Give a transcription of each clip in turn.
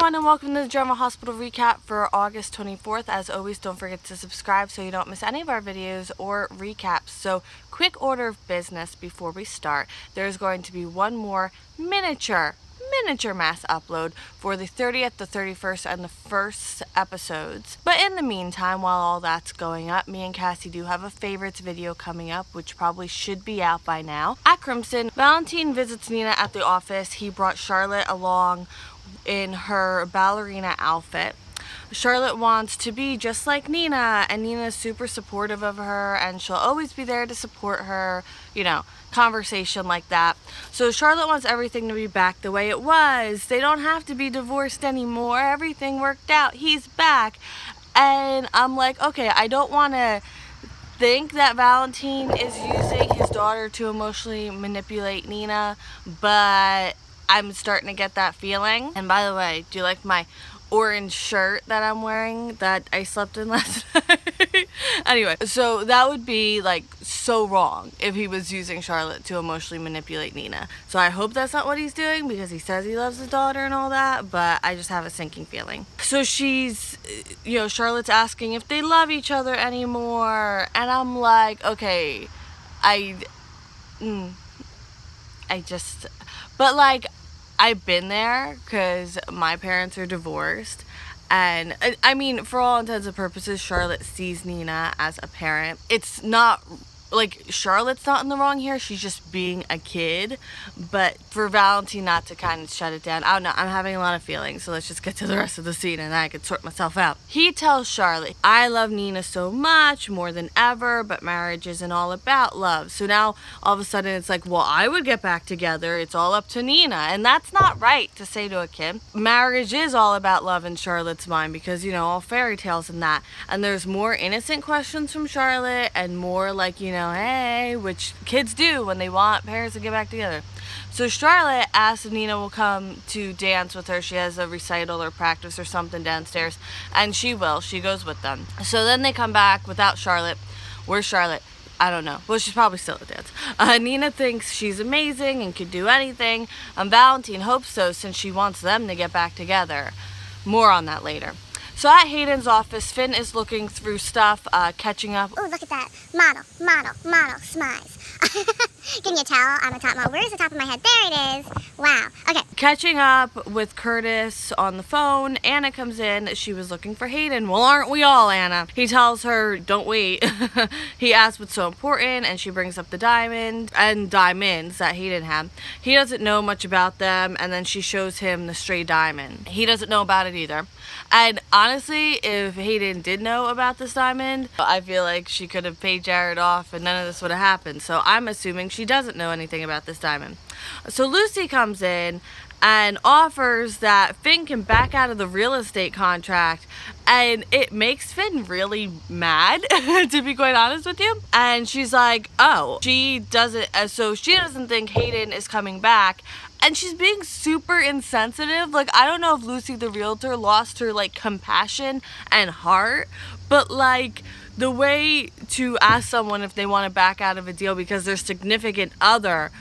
everyone, and welcome to the General Hospital recap for August 24th. As always, don't forget to subscribe so you don't miss any of our videos or recaps. So, quick order of business before we start. There's going to be one more miniature mass upload for the 30th, the 31st, and the 1st episodes. But in the meantime, while all that's going up, me and Cassie do have a favorites video coming up, which probably should be out by now. At Crimson, Valentin visits Nina at the office. He brought Charlotte along in her ballerina outfit. Charlotte wants to be just like Nina, and Nina's super supportive of her, and she'll always be there to support her, conversation like that. So Charlotte wants everything to be back the way it was. They don't have to be divorced anymore. Everything worked out. He's back. And I'm like, okay, I don't want to think that Valentin is using his daughter to emotionally manipulate Nina, but I'm starting to get that feeling. And by the way, do you like my orange shirt that I'm wearing that I slept in last night? Anyway, so that would be like so wrong if he was using Charlotte to emotionally manipulate Nina. So I hope that's not what he's doing, because he says he loves his daughter and all that, but I just have a sinking feeling. So she's, Charlotte's asking if they love each other anymore, and I'm like, okay, but like, I've been there because my parents are divorced, and I mean, for all intents and purposes, Charlotte sees Nina as a parent. It's not like Charlotte's not in the wrong here, she's just being a kid, but for Valentin not to kind of shut it down, I don't know, I'm having a lot of feelings, so let's just get to the rest of the scene and then I can sort myself out. He tells Charlotte, I love Nina so much, more than ever, but marriage isn't all about love. So now all of a sudden it's like, well, I would get back together, it's all up to Nina, and that's not right to say to a kid. Marriage is all about love in Charlotte's mind, because all fairy tales and that, and there's more innocent questions from Charlotte and more like, hey, which kids do when they want parents to get back together. So Charlotte asks if Nina will come to dance with her. She has a recital or practice or something downstairs, and she will. She goes with them. So then they come back without Charlotte. Where's Charlotte? I don't know. Well, she's probably still at dance. Nina thinks she's amazing and could do anything, and Valentin hopes so, since she wants them to get back together. More on that later. So at Hayden's office, Finn is looking through stuff, catching up. Oh, look at that. Model, smize. Can you tell on the top model? Where's the top of my head? There it is. Wow. Okay. Catching up with Curtis on the phone. Anna comes in. She was looking for Hayden. Well, aren't we all, Anna? He tells her, don't wait. He asks what's so important, and she brings up the diamond and diamonds that Hayden had. He doesn't know much about them, and then she shows him the stray diamond. He doesn't know about it either. And honestly, if Hayden did know about this diamond, I feel like she could have paid Jared off and none of this would have happened. So I'm assuming she doesn't know anything about this diamond. So Lucy comes in and offers that Finn can back out of the real estate contract, and it makes Finn really mad, to be quite honest with you. And she's like, oh, she doesn't think Hayden is coming back, and she's being super insensitive. Like, I don't know if Lucy the realtor lost her compassion and heart, but the way to ask someone if they want to back out of a deal because their significant other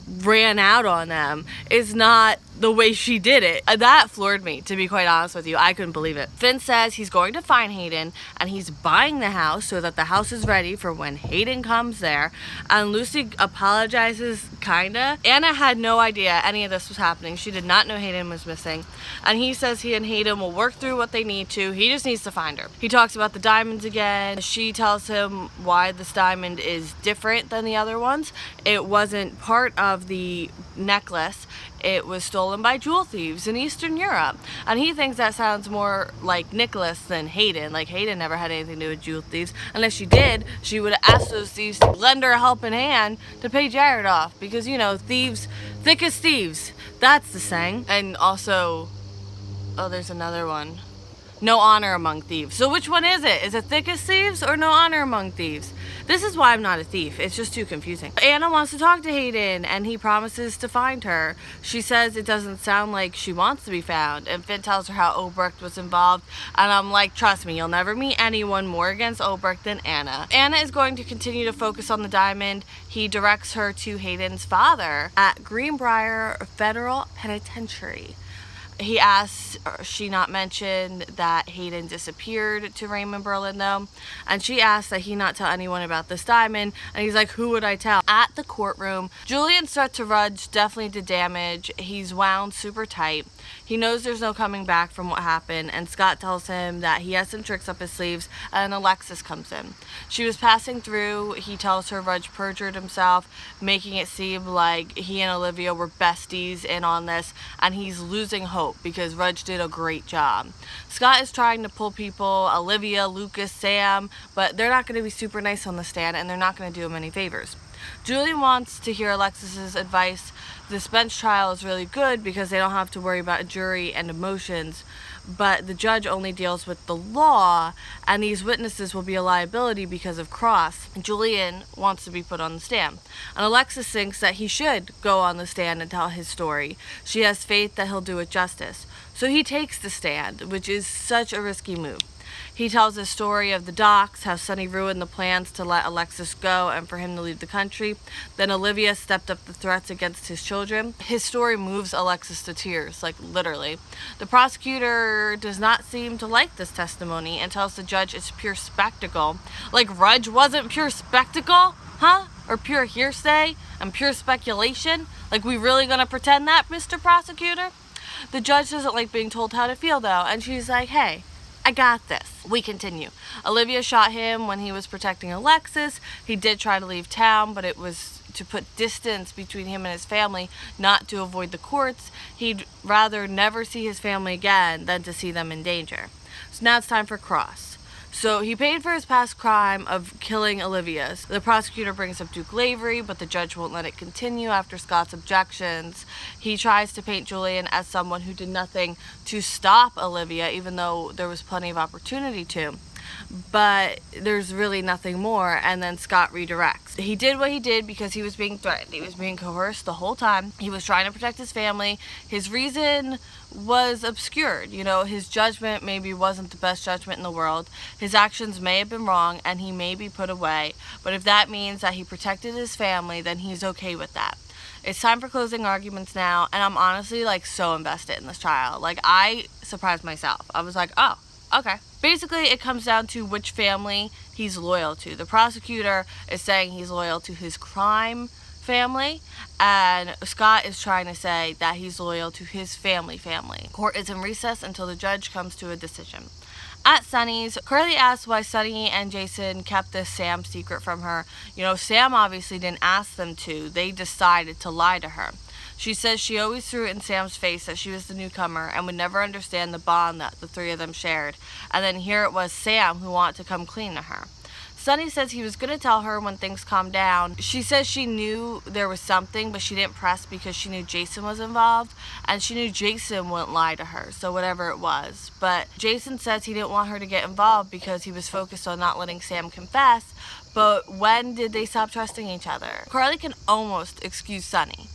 ran out on them is not the way she did it. That floored me, to be quite honest with you. I couldn't believe it. Finn says he's going to find Hayden, and he's buying the house so that the house is ready for when Hayden comes there. And Lucy apologizes, kinda. Anna had no idea any of this was happening. She did not know Hayden was missing. And he says he and Hayden will work through what they need to. He just needs to find her. He talks about the diamonds again. She tells him why this diamond is different than the other ones. It wasn't part of the necklace. It was stolen by jewel thieves in Eastern Europe. And he thinks that sounds more like Nicholas than Hayden. Like, Hayden never had anything to do with jewel thieves. Unless she did, she would have asked those thieves to lend her a helping hand to pay Jared off. Because, thieves, thick as thieves. That's the saying. And also, oh, there's another one. No honor among thieves. So which one is it? Is it thick as thieves or no honor among thieves? This is why I'm not a thief. It's just too confusing. Anna wants to talk to Hayden, and he promises to find her. She says it doesn't sound like she wants to be found, and Finn tells her how Obrecht was involved, and I'm like, trust me, you'll never meet anyone more against Obrecht than Anna. Anna is going to continue to focus on the diamond. He directs her to Hayden's father at Greenbrier Federal Penitentiary. He asks she not mention that Hayden disappeared to Raymond Berlin though, and she asks that he not tell anyone about this diamond, and he's like, who would I tell? At the courtroom, Julian's threat to Rudge definitely did damage. He's wound super tight. He knows there's no coming back from what happened, and Scott tells him that he has some tricks up his sleeves, and Alexis comes in. She was passing through. He tells her Rudge perjured himself, making it seem like he and Olivia were besties in on this, and he's losing hope because Rudge did a great job. Scott is trying to pull people, Olivia, Lucas, Sam, but they're not going to be super nice on the stand, and they're not going to do him any favors. Julian wants to hear Alexis's advice. This bench trial is really good because they don't have to worry about a jury and emotions, but the judge only deals with the law, and these witnesses will be a liability because of cross. Julian wants to be put on the stand, and Alexis thinks that he should go on the stand and tell his story. She has faith that he'll do it justice. So he takes the stand, which is such a risky move. He tells the story of the docks, how Sonny ruined the plans to let Alexis go and for him to leave the country. Then Olivia stepped up the threats against his children. His story moves Alexis to tears, like literally. The prosecutor does not seem to like this testimony and tells the judge it's pure spectacle. Like Rudge wasn't pure spectacle? Huh? Or pure hearsay and pure speculation? Like we really gonna pretend that, Mr. Prosecutor? The judge doesn't like being told how to feel though, and she's like, hey, I got this. We continue. Olivia shot him when he was protecting Alexis. He did try to leave town, but it was to put distance between him and his family, not to avoid the courts. He'd rather never see his family again than to see them in danger. So now it's time for cross. So he paid for his past crime of killing Olivia. The prosecutor brings up Duke Lavery, but the judge won't let it continue after Scott's objections. He tries to paint Julian as someone who did nothing to stop Olivia, even though there was plenty of opportunity to. But there's really nothing more, and then Scott redirects. He did what he did because he was being threatened. He was being coerced the whole time. He was trying to protect his family. His reason was obscured. You know, his judgment maybe wasn't the best judgment in the world. His actions may have been wrong, and he may be put away. But if that means that he protected his family, then he's okay with that. It's time for closing arguments now, and I'm honestly, like, so invested in this trial. Like, I surprised myself. I was like, oh, okay. Basically, it comes down to which family he's loyal to. The prosecutor is saying he's loyal to his crime family, and Scott is trying to say that he's loyal to his family. Court is in recess until the judge comes to a decision. At Sunny's, Carly asks why Sunny and Jason kept this Sam secret from her. You know, Sam obviously didn't ask them to. They decided to lie to her. She says she always threw it in Sam's face that she was the newcomer and would never understand the bond that the three of them shared. And then here it was Sam who wanted to come clean to her. Sunny says he was going to tell her when things calmed down. She says she knew there was something, but she didn't press because she knew Jason was involved, and she knew Jason wouldn't lie to her, so whatever it was. But Jason says he didn't want her to get involved because he was focused on not letting Sam confess, but when did they stop trusting each other? Carly can almost excuse Sunny.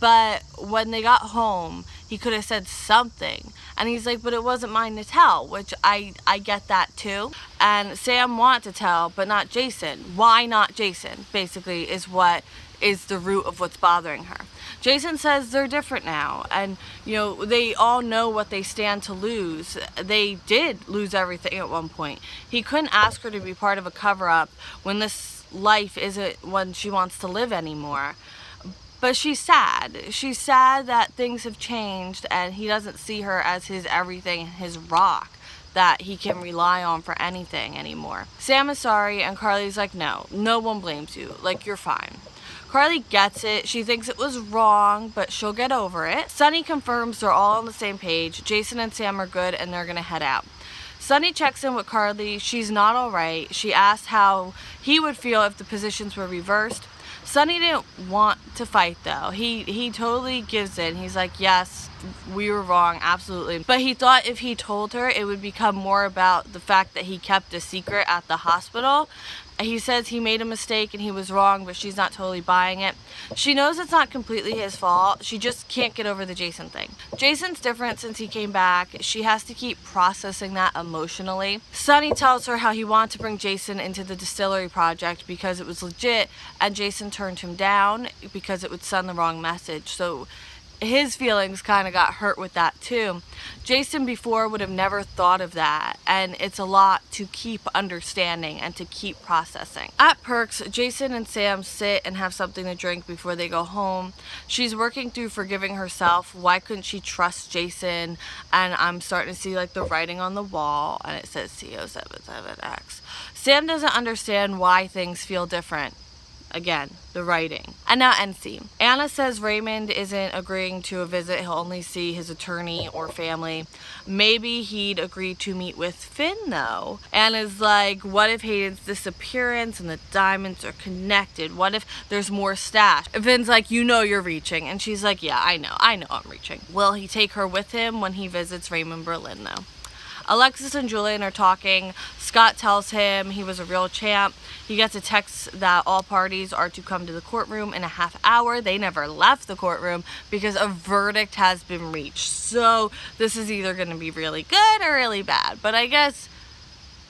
But when they got home, he could have said something. And he's like, but it wasn't mine to tell, which I get that too. And Sam wanted to tell, but not Jason. Why not Jason, basically, is what is the root of what's bothering her. Jason says they're different now. And, you know, they all know what they stand to lose. They did lose everything at one point. He couldn't ask her to be part of a cover-up when this life isn't one she wants to live anymore. But she's sad. She's sad that things have changed and he doesn't see her as his everything, his rock that he can rely on for anything anymore. Sam is sorry and Carly's like, no one blames you. Like, you're fine. Carly gets it. She thinks it was wrong, but she'll get over it. Sunny confirms they're all on the same page. Jason and Sam are good and they're gonna head out. Sunny checks in with Carly. She's not all right. She asks how he would feel if the positions were reversed. Sunny didn't want to fight though. He totally gives in. He's like, yes, we were wrong, absolutely. But he thought if he told her, it would become more about the fact that he kept a secret at the hospital. He says he made a mistake and he was wrong, but she's not totally buying it. She knows it's not completely his fault. She just can't get over the Jason thing. Jason's different since he came back. She has to keep processing that emotionally. Sunny tells her how he wanted to bring Jason into the distillery project because it was legit, and Jason turned him down because it would send the wrong message. So his feelings kind of got hurt with that too. Jason before would have never thought of that, and it's a lot to keep understanding and to keep processing. At Perks, Jason and Sam sit and have something to drink before they go home. She's working through forgiving herself. Why couldn't she trust Jason? And I'm starting to see like the writing on the wall, and it says CO77X. Sam doesn't understand why things feel different. Again, the writing. And now NC. Anna says Raymond isn't agreeing to a visit. He'll only see his attorney or family. Maybe he'd agree to meet with Finn though. Anna's like, what if Hayden's disappearance and the diamonds are connected? What if there's more stash? Finn's like, you know you're reaching. And she's like, yeah, I know I'm reaching. Will he take her with him when he visits Raymond Berlin though? Alexis and Julian are talking. Scott tells him he was a real champ. He gets a text that all parties are to come to the courtroom in a half hour. They never left the courtroom because a verdict has been reached. So this is either going to be really good or really bad. But I guess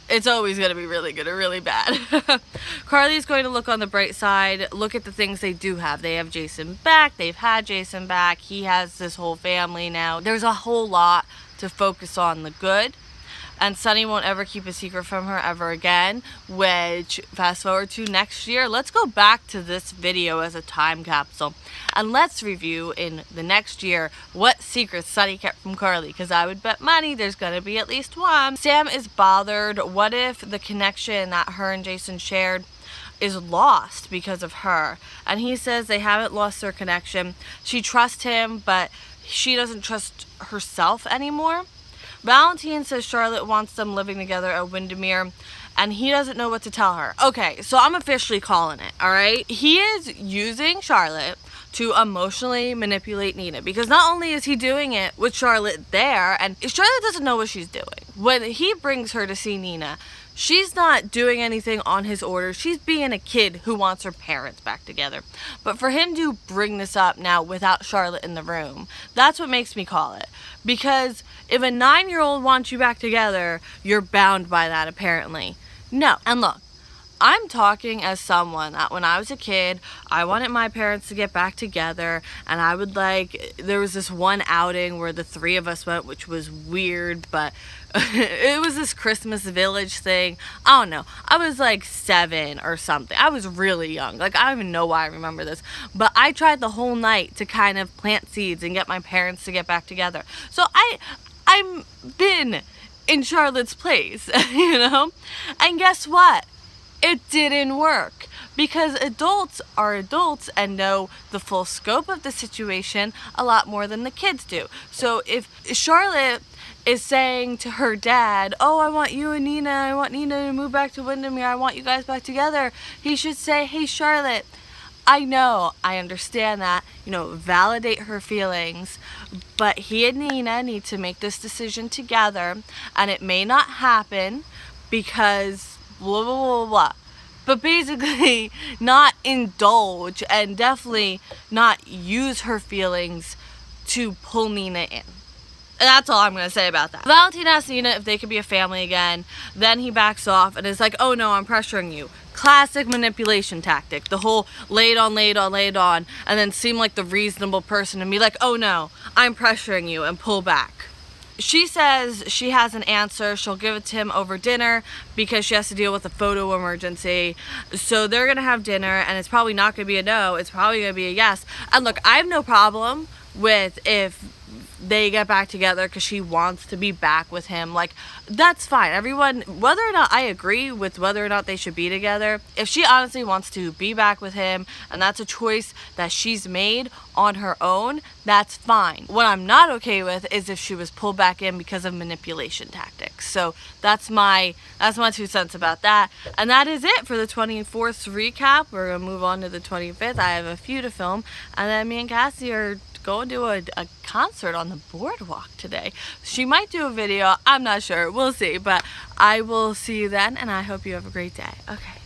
it's always going to be really good or really bad. Carly's going to look on the bright side. Look at the things they do have. They have Jason back. They've had Jason back. He has this whole family now. There's a whole lot to focus on the good. And Sunny won't ever keep a secret from her ever again, which fast forward to next year. Let's go back to this video as a time capsule and let's review in the next year what secrets Sunny kept from Carly, because I would bet money there's going to be at least one. Sam is bothered. What if the connection that her and Jason shared is lost because of her? And he says they haven't lost their connection. She trusts him, but she doesn't trust herself anymore. Valentin says Charlotte wants them living together at Windermere, and he doesn't know what to tell her. Okay, so I'm officially calling it, alright? He is using Charlotte to emotionally manipulate Nina, because not only is he doing it with Charlotte there, and Charlotte doesn't know what she's doing. When he brings her to see Nina, she's not doing anything on his orders. She's being a kid who wants her parents back together. But for him to bring this up now without Charlotte in the room, that's what makes me call it. Because if a 9-year-old wants you back together, you're bound by that apparently. No. And look, I'm talking as someone that when I was a kid, I wanted my parents to get back together, and I would there was this one outing where the 3 of us went, which was weird, but it was this Christmas village thing. I don't know. I was like 7 or something. I was really young. I don't even know why I remember this. But I tried the whole night to kind of plant seeds and get my parents to get back together. So I'm been in Charlotte's place, you know? And guess what? It didn't work, because adults are adults and know the full scope of the situation a lot more than the kids do. So if Charlotte is saying to her dad, oh, I want you and Nina, I want Nina to move back to Windermere, I want you guys back together, he should say, hey Charlotte, I know, I understand that, validate her feelings, but he and Nina need to make this decision together, and it may not happen because blah, blah, blah, blah. But basically, not indulge and definitely not use her feelings to pull Nina in. And that's all I'm going to say about that. Valentin asks Nina if they could be a family again. Then he backs off and is like, oh no, I'm pressuring you. Classic manipulation tactic. The whole lay it on, and then seem like the reasonable person and be like, oh no, I'm pressuring you, and pull back. She says she has an answer. She'll give it to him over dinner because she has to deal with a photo emergency. So they're going to have dinner, and it's probably not going to be a no. It's probably going to be a yes. And look, I have no problem with if they get back together because she wants to be back with him. That's fine. Everyone, whether or not I agree with whether or not they should be together, if she honestly wants to be back with him and that's a choice that she's made on her own, that's fine. What I'm not okay with is if she was pulled back in because of manipulation tactics. So that's my 2 cents about that. And that is it for the 24th recap. We're gonna move on to the 25th. I have a few to film, and then me and Cassie are going to a concert on the boardwalk today. She might do a video, I'm not sure, we'll see, but I will see you then, and I hope you have a great day. Okay.